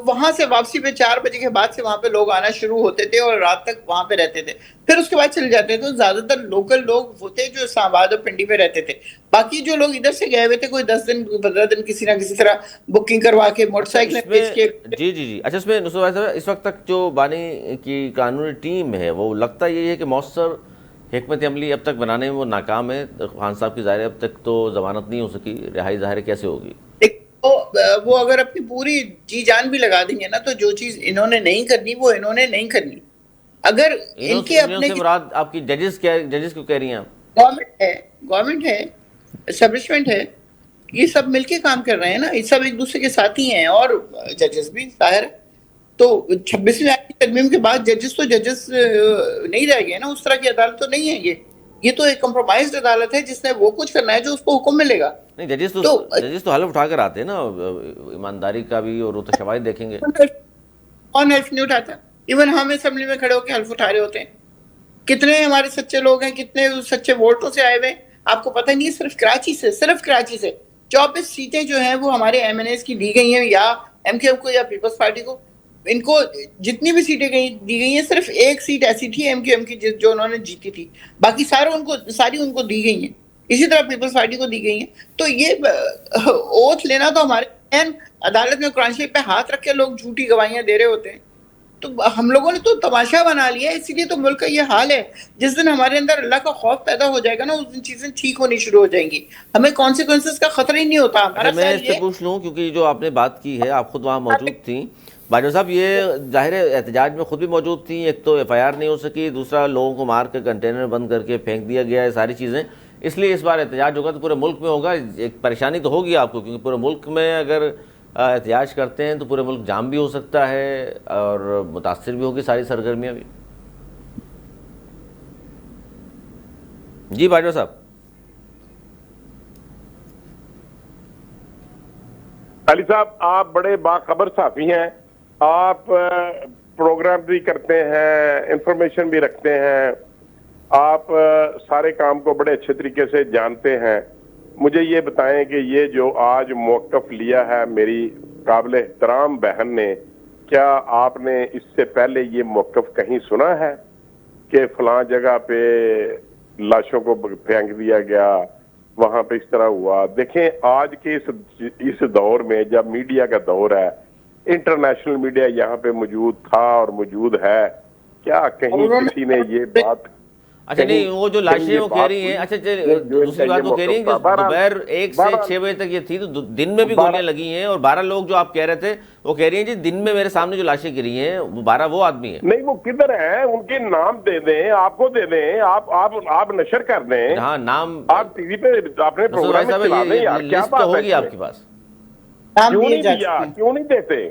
Speaker 2: وہاں سے واپسی پہ 4 بجے کے بعد سے وہاں پہ لوگ آنا شروع ہوتے تھے اور رات تک وہاں پہ رہتے تھے. پھر اس کے بعد چلے جاتے تھے. تو زیادہ تر لوکل لوگ وہ تھے جو اسلام آباد اور پنڈی میں رہتے تھے. باقی جو لوگ ادھر سے گئے ہوئے تھے، کوئی 10 دن 15 دن کسی نہ کسی طرح بکنگ کروا کے موٹر سائیکل بیچ کے.
Speaker 1: جی اچھا، اس میں نصر بھائی صاحب اس وقت تک جو بانی کی قانونی ٹیم ہے وہ لگتا یہ ہے کہ مؤثر حکمت عملی اب تک بنانے میں وہ ناکام ہے. خان صاحب کی ظاہر اب تک تو ضمانت نہیں ہو سکی، رہائی ظاہر کیسے ہوگی؟
Speaker 2: وہ اگر اپنی پوری جی جان بھی لگا دیں گے نا، تو جو چیز انہوں نے نہیں کرنی وہ انہوں نے نہیں کرنی. اگر ان کے اپنے
Speaker 1: سے مراد آپ کی ججز کو کہہ رہی ہیں آپ؟
Speaker 2: گورنمنٹ ہے، اسٹیبلشمنٹ ہے، یہ سب مل کے کام کر رہے ہیں نا. یہ سب ایک دوسرے کے ساتھی ہیں، اور ججز بھی ظاہر ہے. تو 26ویں آئین کی ترمیم کے بعد ججز نہیں رہ گئے نا. اس طرح کی عدالت تو نہیں ہے یہ تو ایک کمپرومائزڈ عدالت ہے جس نے وہ کچھ کرنا ہے جو اس کو حکم ملے گا.
Speaker 1: نہیں، ججز تو حلف اٹھا کر آتے ہیں نا، ایمانداری کا بھی، اور وہ تو شواہد دیکھیں گے.
Speaker 2: کون حلف نہیں اٹھاتا؟ ایون ہم اسمبلی میں کھڑے ہو کے حلف اٹھا رہے ہوتے ہیں. کتنے ہمارے سچے لوگ ہیں, کتنے سچے ووٹوں سے آئے ہوئے ہیں, آپ کو پتہ نہیں ہے. صرف کراچی سے 24 سیٹیں جو ہیں وہ ہمارے ایم این ایز کی دی گئی ہیں, یا ایم کیو ایم کو یا پیپلز پارٹی کو. ان کو جتنی بھی سیٹیں دی گئی ہیں, صرف ایک سیٹ ایسی تھی ایم کیو ایم کی جو انہوں نے جیتی تھی, باقی ساری ان کو دی گئی ہیں. اسی طرح پیپلز پارٹی کو دی گئی ہیں. تو یہ اوتھ لینا تو ہمارے عدالت میں قرآن شریف پہ ہاتھ رکھ کے لوگ جھوٹی گواہیاں دے رہے ہوتے ہیں. تو ہم لوگوں نے تو تماشا بنا لیا ہے. اسی لیے تو ملک کا یہ حال ہے. جس دن ہمارے اندر اللہ کا خوف پیدا ہو جائے گا نا, اس دن چیزیں ٹھیک ہونی شروع ہو جائیں گی. ہمیں کانسیکوینسز کا خطرہ ہی نہیں ہوتا. ہمارا
Speaker 1: میں اس سے پوچھ لوں, کیونکہ جو آپ نے بات کی ہے, آپ خود وہاں موجود تھیں باجوہ صاحب, یہ ظاہر احتجاج میں خود بھی موجود تھیں. ایک تو ایف آئی آر نہیں ہو سکی, دوسرا لوگوں کو مار کے کنٹینر بند کر کے پھینک دیا گیا ہے, ساری چیزیں. اس لیے اس بار احتجاج ہوگا تو پورے ملک میں ہوگا. ایک پریشانی تو ہوگی آپ کو, کیونکہ پورے ملک میں اگر احتجاج کرتے ہیں تو پورے ملک جام بھی ہو سکتا ہے اور متاثر بھی ہوگی ساری سرگرمیاں بھی. جی باجوہ صاحب.
Speaker 3: علی صاحب, آپ بڑے باخبر صحافی ہیں, آپ پروگرام بھی کرتے ہیں, انفارمیشن بھی رکھتے ہیں, آپ سارے کام کو بڑے اچھے طریقے سے جانتے ہیں. مجھے یہ بتائیں کہ یہ جو آج موقف لیا ہے میری قابل احترام بہن نے, کیا آپ نے اس سے پہلے یہ موقف کہیں سنا ہے کہ فلاں جگہ پہ لاشوں کو پھینک دیا گیا, وہاں پہ اس طرح ہوا؟ دیکھیں, آج کے اس دور میں جب میڈیا کا دور ہے, انٹرنیشنل میڈیا یہاں پہ موجود تھا اور موجود ہے, کیا کہیں کسی نے یہ بات
Speaker 1: اچھا نہیں, وہ جو لاشیں وہ کہہ رہی ہیں, اچھا دوسری بات وہ کہہ رہی ہیں کہ دوپہر 1 سے 6 بجے تک یہ تھی, تو دن میں بھی گولیاں لگی ہیں, اور 12 لوگ جو آپ کہہ رہے تھے وہ کہہ رہی ہیں جی دن میں میرے سامنے جو لاشیں گری ہیں وہ 12 وہ آدمی ہیں.
Speaker 3: نہیں, وہ کدھر ہیں, ان کے نام دے دیں, آپ کو دے دیں, آپ نشر کر دیں.
Speaker 1: ہاں نام
Speaker 3: آپ ٹی وی پہ اپنے پروگرام میں چلا دیں یار, کیا بات
Speaker 1: ہوگی آپ کے پاس؟
Speaker 3: کیوں نہیں دیا, کیوں نہیں دیتے؟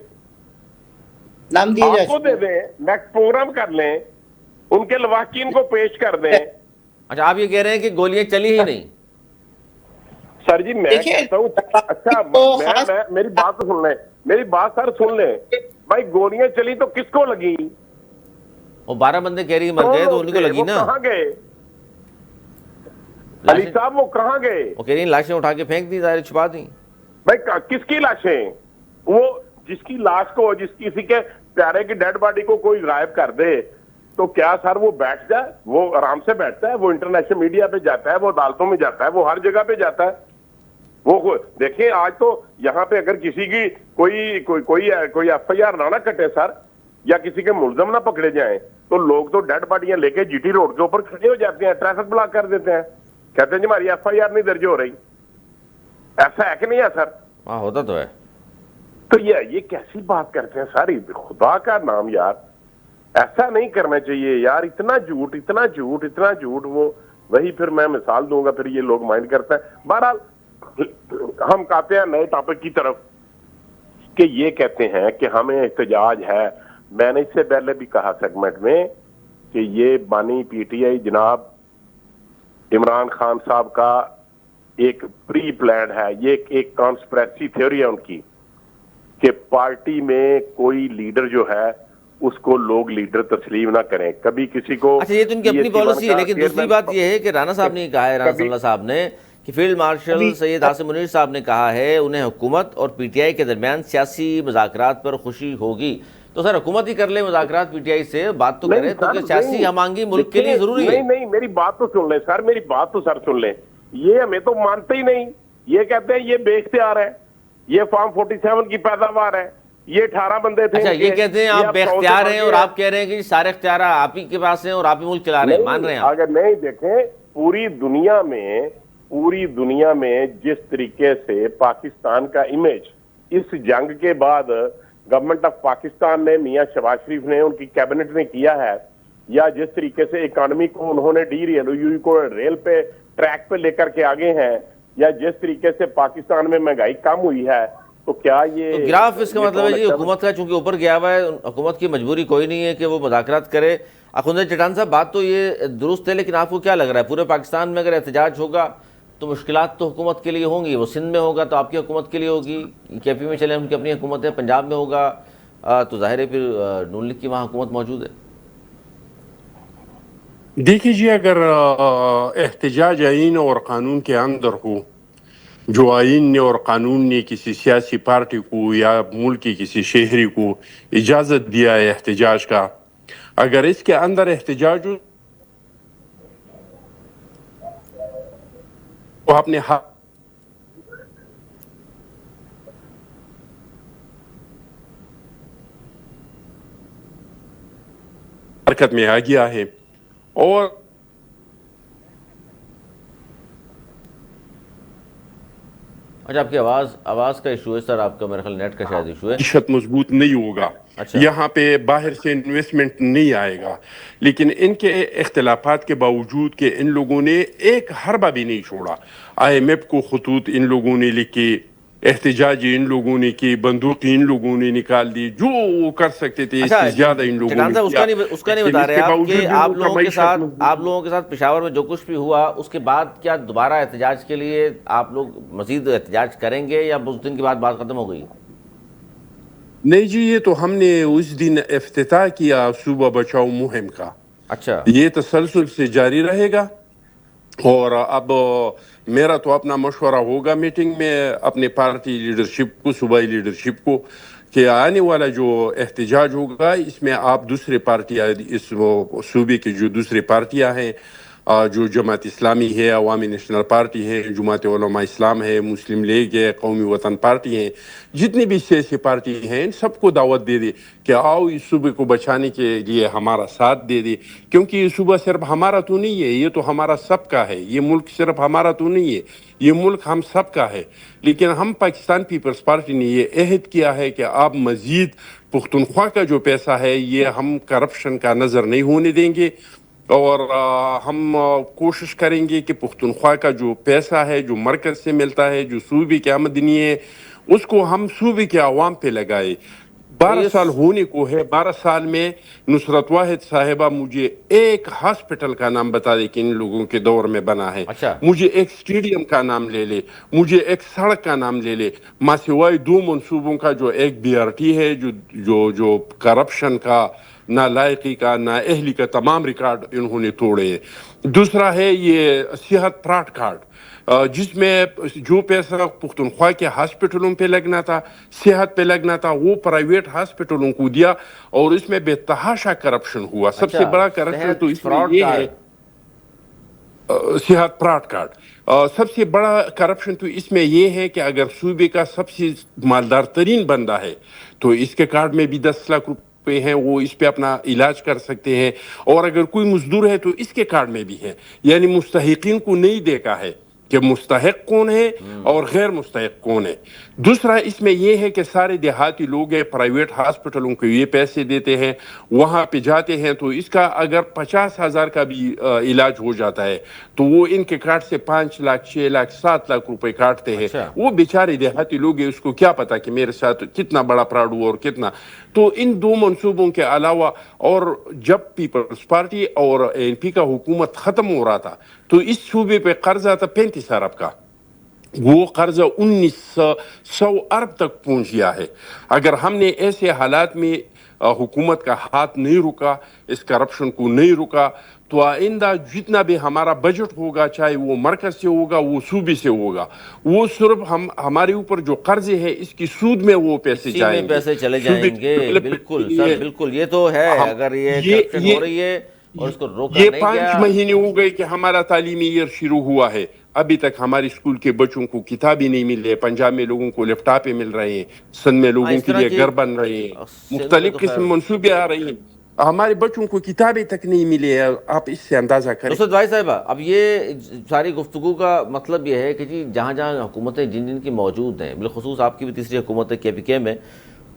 Speaker 2: نام دیے
Speaker 3: آپ کو دے دیں, نیکسٹ پروگرام کر لیں, ان کے لواحقین کو پیش کر دیں.
Speaker 1: اچھا, آپ یہ کہہ رہے ہیں کہ گولیاں چلی ہی نہیں؟
Speaker 3: سر جی میں کہتا ہوں, اچھا میری بات تو سن لیں, میری بات سر سن لیں بھائی, گولیاں چلی تو کس کو لگی؟
Speaker 1: وہ 12 بندے کہہ رہی مر گئے تو ان کو لگی نا.
Speaker 3: کہاں گئے علی صاحب, وہ کہاں گئے؟
Speaker 1: وہ کہہ رہی لاشیں اٹھا کے پھینک دی, ظاہر چھپا دی.
Speaker 3: بھائی کس کی لاشیں؟ وہ جس کی لاش کو, کسی کے پیارے کی ڈیڈ باڈی کو کوئی غائب کر دے تو کیا سر وہ بیٹھ جائے؟ وہ آرام سے بیٹھتا ہے, وہ انٹرنیشنل میڈیا پہ جاتا ہے, وہ عدالتوں میں جاتا ہے, وہ ہر جگہ پہ جاتا ہے. وہ دیکھیں, آج تو یہاں پہ اگر کسی کی کوئی ایف آئی آر نہ کٹے سر, یا کسی کے ملزم نہ پکڑے جائیں, تو لوگ تو ڈیڈ باڈیاں لے کے جی ٹی روڈ کے اوپر کھڑے ہو جاتے ہیں, ٹریفک بلاک کر دیتے ہیں, کہتے ہیں جی ہماری ایف آئی آر نہیں درج ہو رہی. ایسا ہے کہ نہیں ہے سر؟
Speaker 1: ہاں ہوتا تو ہے.
Speaker 3: تو یہ کیسی بات کرتے ہیں سر, خدا کا نام یار, ایسا نہیں کرنا چاہیے یار. اتنا جھوٹ, اتنا جھوٹ, اتنا جھوٹ. وہ وہی پھر میں مثال دوں گا, پھر یہ لوگ مائنڈ کرتے ہیں. بہرحال ہم کہتے ہیں نئے ٹاپک کی طرف, کہ یہ کہتے ہیں کہ ہمیں احتجاج ہے. میں نے اس سے پہلے بھی کہا سیگمنٹ میں کہ یہ بانی پی ٹی آئی جناب عمران خان صاحب کا ایک پری پلانڈ ہے, یہ ایک کانسپریسی تھیوری ہے ان کی, کہ پارٹی میں کوئی لیڈر جو ہے اس کو لوگ لیڈر تسلیم نہ کریں کبھی کسی کو.
Speaker 1: اچھا یہ تو ان کی اپنی پالیسی ہے, لیکن دوسری بات یہ ہے کہ رانا صاحب نے کہا ہے, رانا صلی اللہ صاحب نے, کہ فیلڈ مارشل سید عاصم منیر صاحب نے کہا ہے انہیں حکومت اور پی ٹی آئی کے درمیان سیاسی مذاکرات پر خوشی ہوگی. تو سر حکومت ہی کر لے مذاکرات پی ٹی آئی سے, بات تو کرے, تو کہ سیاسی ہم آہنگی ملک کے لیے ضروری ہے.
Speaker 3: نہیں, میری بات تو سن لیں سر, میری بات تو سر سن لیں. یہ ہمیں تو مانتے ہی نہیں. یہ کہتے ہیں یہ بے اختیار ہے, یہ فارم 47 کی پیداوار ہے, یہ 18 بندے تھے.
Speaker 1: اچھا یہ کہتے ہیں آپ بے اختیار ہیں, اور آپ کہہ رہے ہیں کہ سارے اختیار آپ ہی کے پاس ہیں اور آپ ہی ملک چلا رہے ہیں, مان رہے ہیں آپ؟
Speaker 3: اگر نہیں دیکھیں, پوری دنیا میں جس طریقے سے پاکستان کا امیج اس جنگ کے بعد گورنمنٹ آف پاکستان نے, میاں شہباز شریف نے, ان کی کیبنٹ نے کیا ہے, یا جس طریقے سے اکانومی کو انہوں نے ڈی ریل کو ریل پہ ٹریک پہ لے کر کے آگے ہیں, یا جس طریقے سے پاکستان میں مہنگائی کم ہوئی ہے, تو کیا یہ
Speaker 1: گراف اس کا مطلب ہے جی حکومت کا چونکہ اوپر گیا ہوا ہے, حکومت کی مجبوری کوئی نہیں ہے کہ وہ مذاکرات کرے. اخوند چٹان صاحب بات تو یہ درست ہے, لیکن آپ کو کیا لگ رہا ہے پورے پاکستان میں اگر احتجاج ہوگا تو مشکلات تو حکومت کے لیے ہوں گی؟ وہ سندھ میں ہوگا تو آپ کی حکومت کے لیے ہوگی, کے پی میں چلے ان کی اپنی حکومت ہے, پنجاب میں ہوگا تو ظاہر ہے پھر نون لیگ کی وہاں حکومت موجود ہے.
Speaker 4: دیکھیے جی، اگر احتجاج آئین اور قانون کے اندر ہو، جو آئین نے اور قانون نے کسی سیاسی پارٹی کو یا ملک کی کسی شہری کو اجازت دیا ہے احتجاج کا، اگر اس کے اندر احتجاج ہو تو اپنے حرکت میں آ گیا ہے. اور
Speaker 1: اچھا، آپ کی آواز کا ایشو ہے سر، آپ کا میرے خیال نیٹ کا شاید ایشو ہے.
Speaker 4: معیشت مضبوط نہیں ہوگا،
Speaker 1: اچھا.
Speaker 4: یہاں پہ باہر سے انویسٹمنٹ نہیں آئے گا. لیکن ان کے اختلافات کے باوجود کہ ان لوگوں نے ایک حربہ بھی نہیں چھوڑا. آئی ایم ایف کو خطوط ان لوگوں نے لکھے، احتجاج ان لوگوں نے کی، بندوقیں ان لوگوں نے نکال دی، جو وہ کر سکتے تھے اس
Speaker 1: اچھا
Speaker 4: سے زیادہ ان لوگوں
Speaker 1: چٹان
Speaker 4: نے
Speaker 1: صاحب،
Speaker 4: کیا.
Speaker 1: اس کا نہیں
Speaker 4: لیکن
Speaker 1: بتا
Speaker 4: اس
Speaker 1: رہے
Speaker 4: کے
Speaker 1: آپ
Speaker 4: باوجود
Speaker 1: کہ
Speaker 4: بھی
Speaker 1: آپ
Speaker 4: ان کا
Speaker 1: لوگوں کے
Speaker 4: معیشت
Speaker 1: ساتھ پشاور میں جو کچھ بھی ہوا اس کے بعد کیا دوبارہ احتجاج کے لیے آپ لوگ مزید احتجاج کریں گے یا اس دن کے بعد بات ختم ہو گئی؟
Speaker 4: نہیں جی، یہ تو ہم نے اس دن افتتاح کیا صوبہ بچاؤ مہم کا.
Speaker 1: اچھا.
Speaker 4: یہ تسلسل سے جاری رہے گا. اور اب میرا تو اپنا مشورہ ہوگا میٹنگ میں اپنے پارٹی لیڈرشپ کو، صوبائی لیڈرشپ کو، کہ آنے والا جو احتجاج ہوگا اس میں آپ دوسرے پارٹیاں، اس صوبے کی جو دوسری پارٹیاں ہیں، جو جماعت اسلامی ہے، عوامی نیشنل پارٹی ہے، جماعت علماء اسلام ہے، مسلم لیگ ہے، قومی وطن پارٹی ہیں، جتنی بھی سیاسی پارٹی ہیں، ان سب کو دعوت دے دے کہ آؤ اس صوبے کو بچانے کے لیے ہمارا ساتھ دے دے. کیونکہ یہ صوبہ صرف ہمارا تو نہیں ہے، یہ تو ہمارا سب کا ہے. یہ ملک صرف ہمارا تو نہیں ہے، یہ ملک ہم سب کا ہے. لیکن ہم پاکستان پیپلز پارٹی نے یہ عہد کیا ہے کہ آپ مزید پختونخوا کا جو پیسہ ہے یہ ہم کرپشن کا نظر نہیں ہونے دیں گے. اور ہم کوشش کریں گے کہ پختونخوا کا جو پیسہ ہے، جو مرکز سے ملتا ہے، جو صوبے کی آمدنی ہے، اس کو ہم صوبے کے عوام پہ لگائے. 12 سال ہونے کو ہے. 12 سال میں نصرت واحد صاحبہ مجھے ایک ہاسپٹل کا نام بتا دے کہ ان لوگوں کے دور میں بنا ہے.
Speaker 1: اچھا.
Speaker 4: مجھے ایک سٹیڈیم کا نام لے لے، مجھے ایک سڑک کا نام لے لے. ماں سوائے 2 منصوبوں کا، جو ایک بی آر ٹی ہے جو کرپشن کا، نالائقی کا، نااہلی کا تمام ریکارڈ انہوں نے توڑے ہیں. دوسرا ہے یہ صحت پراٹ کارڈ، جس میں جو پیسہ پختونخوا کے ہاسپٹلوں پہ لگنا تھا، صحت پہ لگنا تھا، وہ پرائیویٹ ہاسپٹلوں کو دیا. اور اس میں بے تحاشا کرپشن ہوا. سب سے بڑا کرپشن تو اس میں یہ ہے، صحت پراٹ کارڈ. سب سے بڑا کرپشن تو اس میں یہ ہے کہ اگر صوبے کا سب سے مالدار ترین بندہ ہے تو اس کے کارڈ میں بھی 10 لاکھ روپے ہیں، وہ اس پہ اپنا علاج کر سکتے ہیں. اور اگر کوئی مزدور ہے تو اس کے کارڈ میں بھی ہے. یعنی مستحقین کو نہیں دیکھا ہے کہ مستحق کون ہے اور غیر مستحق کون ہے. دوسرا اس میں یہ ہے کہ سارے دیہاتی لوگ ہیں، پرائیویٹ ہاسپٹلوں کو یہ پیسے دیتے ہیں، وہاں پہ جاتے ہیں تو اس کا اگر 50,000 کا بھی علاج ہو جاتا ہے تو وہ ان کے کارڈ سے 5 لاکھ 6 لاکھ 7 لاکھ روپے کاٹتے ہیں. وہ بیچارے دیہاتی لوگ ہیں، اس کو کیا پتا کہ میرے ساتھ کتنا بڑا فراڈ ہوا اور کتنا. تو ان 2 منصوبوں کے علاوہ، اور جب پیپلز پارٹی اور این پی کا حکومت ختم ہو رہا تھا تو اس صوبے پہ قرضہ تھا 35 ارب کا. وہ قرضہ 1900 ارب تک پہنچ گیا ہے. اگر ہم نے ایسے حالات میں حکومت کا ہاتھ نہیں رکا، اس کرپشن کو نہیں رکا، تو آئندہ جتنا بھی ہمارا بجٹ ہوگا، چاہے وہ مرکز سے ہوگا، وہ صوبے سے ہوگا، وہ صرف ہمارے اوپر جو قرضے ہے اس کی سود میں وہ پیسے جائیں گے،
Speaker 1: پیسے چلے جائیں گے. بالکل سر، بالکل. یہ تو ہے، اگر یہ کرپشن ہو رہی ہے اور اس کو روکا نہیں گیا.
Speaker 4: 5 مہینے ہو گئے کہ ہمارا تعلیمی ایئر شروع ہوا ہے، ابھی تک ہمارے اسکول کے بچوں کو کتابیں نہیں مل رہی. پنجاب میں لوگوں کو لیپ ٹاپیں مل رہے ہیں، سندھ میں لوگوں کے لیے گھر بن رہے ہیں، مختلف قسم منصوبے آ رہے ہیں. ہمارے بچوں کو کتابیں تک نہیں ملے. آپ اس سے اندازہ کریں.
Speaker 1: نصرت بھائی صاحبہ، اب یہ ساری گفتگو کا مطلب یہ ہے کہ جی جہاں جہاں حکومتیں جن کی موجود ہیں، بالخصوص آپ کی بھی تیسری حکومت ہے KPK میں،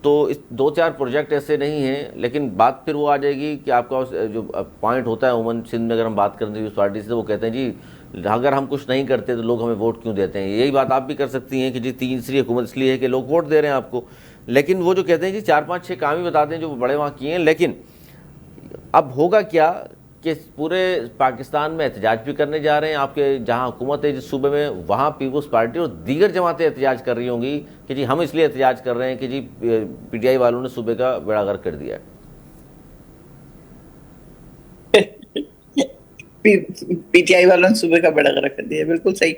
Speaker 1: تو 2-4 پروجیکٹ ایسے نہیں ہیں. لیکن بات پھر وہ آ جائے گی کہ آپ کا جو پوائنٹ ہوتا ہے عموماً سندھ میں، اگر ہم بات کریں تو اس پارٹی سے، وہ کہتے ہیں جی اگر ہم کچھ نہیں کرتے تو لوگ ہمیں ووٹ کیوں دیتے ہیں. یہی بات آپ بھی کر سکتی ہیں کہ جی تیسری حکومت اس لیے ہے کہ لوگ ووٹ دے رہے ہیں آپ کو. لیکن وہ جو کہتے ہیں جی 4-5-6 کام ہی بتا دیں جو بڑے وہاں کیے ہیں. لیکن اب ہوگا کیا کہ پورے پاکستان میں احتجاج بھی کرنے جا رہے ہیں آپ کے جہاں حکومت ہے جس صوبے میں وہاں پیپلز پارٹی اور دیگر جماعتیں احتجاج کر رہی ہوں گی کہ جی ہم اس لیے احتجاج کر رہے ہیں کہ جی پی ٹی آئی والوں نے صوبے کا بیڑا غرق کر دیا ہے؟
Speaker 2: پی ٹی آئی والوں نے صوبے کا بڑا غرق کر دیا، بالکل صحیح.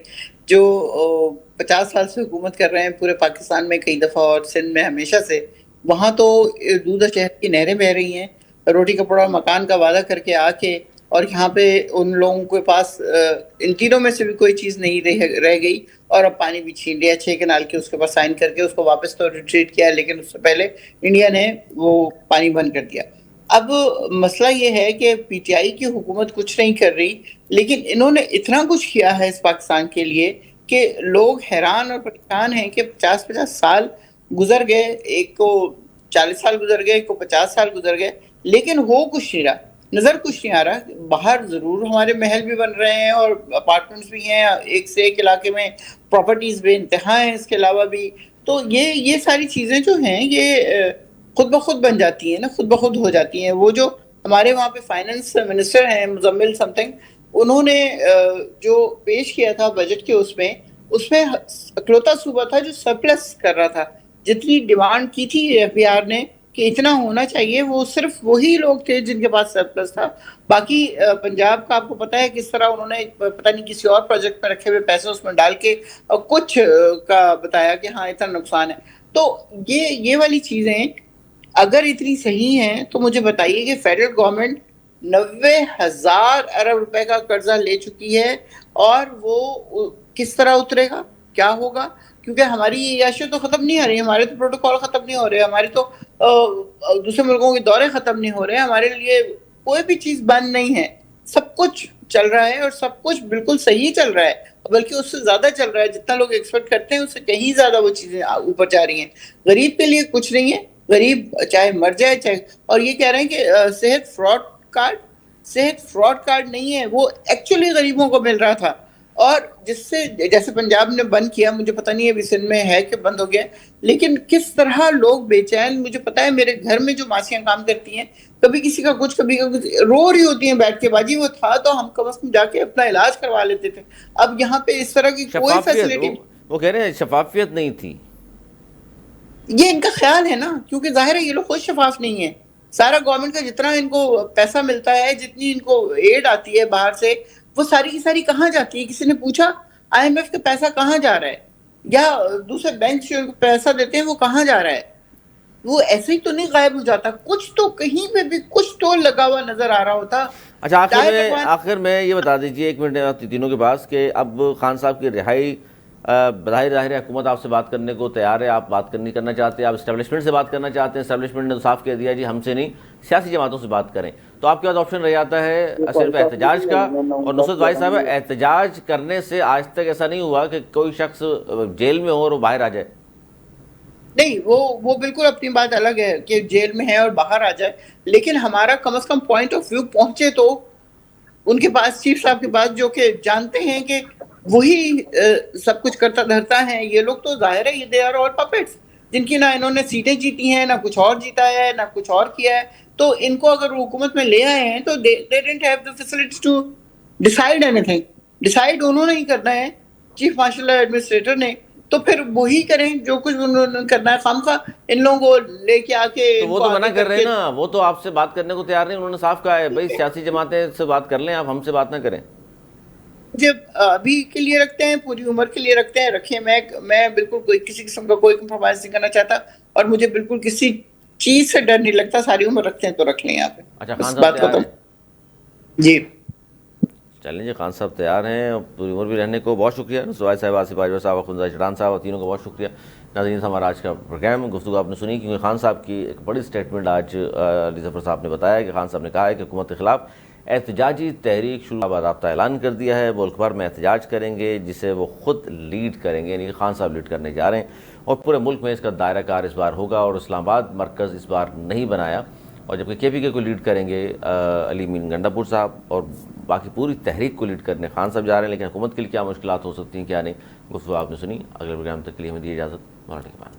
Speaker 2: جو 50 سال سے حکومت کر رہے ہیں پورے پاکستان میں کئی دفعہ اور سندھ میں ہمیشہ سے، وہاں تو دودھ شہر کی نہریں بہ رہی ہیں، روٹی کپڑا اور مکان کا وعدہ کر کے آ کے، اور یہاں پہ ان لوگوں کے پاس ان تینوں میں سے بھی کوئی چیز نہیں رہ گئی، اور اب پانی بھی چھین لیا 6 کنال کے اس کے پاس سائن کر کے اس کو واپس تو ریٹریٹ کیا، لیکن اس سے پہلے انڈیا نے وہ پانی بند کر دیا. اب مسئلہ یہ ہے کہ پی ٹی آئی کی حکومت کچھ نہیں کر رہی، لیکن انہوں نے اتنا کچھ کیا ہے اس پاکستان کے لیے کہ لوگ حیران اور پریشان ہیں کہ 50 سال گزر گئے، ایک کو 40 سال گزر گئے، ایک کو 50 سال گزر گئے، لیکن ہو کچھ نہیں رہا، نظر کچھ نہیں آ رہا. باہر ضرور ہمارے محل بھی بن رہے ہیں اور اپارٹمنٹس بھی ہیں، ایک سے ایک علاقے میں پراپرٹیز بے انتہا ہیں اس کے علاوہ بھی. تو یہ ساری چیزیں جو ہیں یہ خود بخود بن جاتی ہیں نا، خود بخود ہو جاتی ہیں. وہ جو ہمارے وہاں پہ فائنانس منسٹر ہیں مزمل سم تھنگ، انہوں نے جو پیش کیا تھا بجٹ کے اس میں اکلوتا صوبہ تھا جو سرپلس کر رہا تھا. جتنی ڈیمانڈ کی تھی ایف بی آر نے کہ اتنا ہونا چاہیے، وہ صرف وہی لوگ تھے جن کے پاس سرپلس تھا. باقی پنجاب کا آپ کو پتا ہے کس طرح انہوں نے پتہ نہیں کسی اور پروجیکٹ میں رکھے ہوئے پیسے اس میں ڈال کے کچھ کا بتایا کہ ہاں اتنا نقصان ہے. تو یہ والی چیزیں اگر اتنی صحیح ہیں تو مجھے بتائیے کہ فیڈرل گورنمنٹ 90,000 ارب روپے کا قرضہ لے چکی ہے، اور وہ کس طرح اترے گا، کیا ہوگا؟ کیونکہ ہماری یہ عیاشیاں تو ختم نہیں ہو رہی، ہمارے تو پروٹوکول ختم نہیں ہو رہے، ہمارے تو دوسرے ملکوں کے دورے ختم نہیں ہو رہے، ہمارے لیے کوئی بھی چیز بند نہیں ہے، سب کچھ چل رہا ہے اور سب کچھ بالکل صحیح چل رہا ہے، بلکہ اس سے زیادہ چل رہا ہے. جتنا لوگ ایکسپیکٹ کرتے ہیں اس سے کہیں زیادہ وہ چیزیں اوپر جا رہی ہیں. غریب کے لیے کچھ نہیں ہے، غریب چاہے مر جائے چاہے، اور یہ کہہ رہے ہیں کہ صحت فراڈ کارڈ نہیں ہے، وہ ایکچولی غریبوں کو مل رہا تھا. اور جس سے جیسے پنجاب نے بند کیا، مجھے پتہ نہیں ہے ابھی سندھ میں ہے کہ بند ہو گیا، لیکن کس طرح لوگ بے چین. مجھے پتا ہے میرے گھر میں جو ماسیاں کام کرتی ہیں، کبھی کسی کا کچھ کبھی کا کچھ رو رہی ہوتی ہیں بیٹھ کے، باجی وہ تھا تو ہم کم از کم جا کے اپنا علاج کروا لیتے تھے. اب یہاں پہ اس طرح کی کوئی فیسلٹی،
Speaker 1: وہ کہہ رہے ہیں شفافیت نہیں تھی.
Speaker 2: یہ ان کا خیال ہے نا، کیونکہ ظاہر ہے یہ لوگ خود شفاف نہیں ہے. سارا گورنمنٹ کا جتنا ان کو پیسہ ملتا ہے، جتنی ان کو ایڈ آتی ہے باہر سے، وہ ساری کی ساری کہاں جاتی ہے؟ کسی نے پوچھا آئی ایم ایف کا پیسہ کہاں جا رہا ہے، یا دوسرے بینک جو پیسہ دیتے ہیں وہ کہاں جا رہا ہے؟ وہ ایسے ہی تو نہیں غائب ہو جاتا، کچھ تو کہیں پہ بھی کچھ تو لگا ہوا نظر آ رہا ہوتا.
Speaker 1: اچھا آخر میں یہ بتا دیجئے ایک منٹ تینوں کے پاس کہ اب خان صاحب کی رہائی، ظاہر حکومت آپ سے بات کرنے کو تیار ہے، آپ بات نہیں کرنا چاہتے، آپ اسٹیبلشمنٹ سے بات کرنا چاہتے ہیں، اسٹیبلشمنٹ نے صاف کہہ دیا جی ہم سے نہیں، سیاسی جماعتوں سے بات کریں. تو آپ کے پاس آپشن رہ جاتا ہے صرف احتجاج کا. اور نصرت بھائی صاحب، احتجاج کرنے سے آج تک ایسا نہیں ہوا کہ کوئی شخص جیل میں ہو اور وہ باہر آ جائے.
Speaker 2: نہیں، وہ بالکل اپنی بات الگ ہے کہ جیل میں ہے اور باہر آ جائے، لیکن ہمارا کم از کم پوائنٹ آف ویو پہنچے تو ان کے پاس، چیف صاحب کے پاس، جو کہ جانتے ہیں کہ وہی سب کچھ کرتا دھرتا ہے. یہ لوگ تو ظاہر ہے دے آر آل پپیٹس، جن کی نہ انہوں نے سیٹیں جیتی ہیں، نہ کچھ اور جیتا ہے، نہ کچھ اور کیا ہے. تو ان کو اگر حکومت میں لے آئے ہیں تو they didn't have the facilities to decide anything. Decide انہوں نے ہی کرنا ہے، چیف مارشل ایڈمنسٹریٹر نے. تو پھر وہی کریں جو کچھ انہوں نے کرنا ہے. خامخواہ ان لوگوں کو لے کے آ کے
Speaker 1: تو وہ تو منع کر رہے ہیں نا، وہ تو آپ سے بات کرنے کو تیار نہیں. انہوں نے صاف کہا ہے بھائی سیاسی جماعتیں سے بات کر لیں، آپ ہم سے بات نہ کریں.
Speaker 2: جب ابھی کے لیے رکھتے ہیں، پوری عمر کے لیے رکھتے ہیں، رکھیں. میں بالکل کوئی کسی قسم کا کوئی کمپرومائز نہیں کرنا چاہتا، اور مجھے بالکل کسی چیز سے ڈر نہیں لگتا. ساری عمر رکھتے ہیں تو رکھ لیں یہاں پہ.
Speaker 1: اچھا خان صاحب تیار ہیں؟
Speaker 2: جی
Speaker 1: چلیں جی، خان صاحب تیار ہیں پوری عمر بھی رہنے کو. بہت شکریہ سوائے صاحب، آصف باجوہ صاحب، خنزائے چٹان صاحب، اور تینوں کو بہت شکریہ. ناظرین ہمارا آج کا پروگرام گفتگو آپ نے سنی، کیونکہ خان صاحب کی ایک بڑی سٹیٹمنٹ آج علی ظفر صاحب نے بتایا کہ خان صاحب نے کہا ہے کہ حکومت کے خلاف احتجاجی تحریک شروع باضابطہ اعلان کر دیا ہے. ملک بھر میں احتجاج کریں گے جسے وہ خود لیڈ کریں گے، یعنی خان صاحب لیڈ کرنے جا رہے ہیں، اور پورے ملک میں اس کا دائرہ کار اس بار ہوگا. اور اسلام آباد مرکز اس بار نہیں بنایا، اور جبکہ کے پی کے کو لیڈ کریں گے علی مین گنڈا پور صاحب، اور باقی پوری تحریک کو لیڈ کرنے خان صاحب جا رہے ہیں. لیکن حکومت کے لیے کیا مشکلات ہو سکتی ہیں کیا نہیں، گفتگو آپ نے سنی. اگلے پروگرام تک کے لیے ہمیں دیے اجازت. مراٹھی کے بعد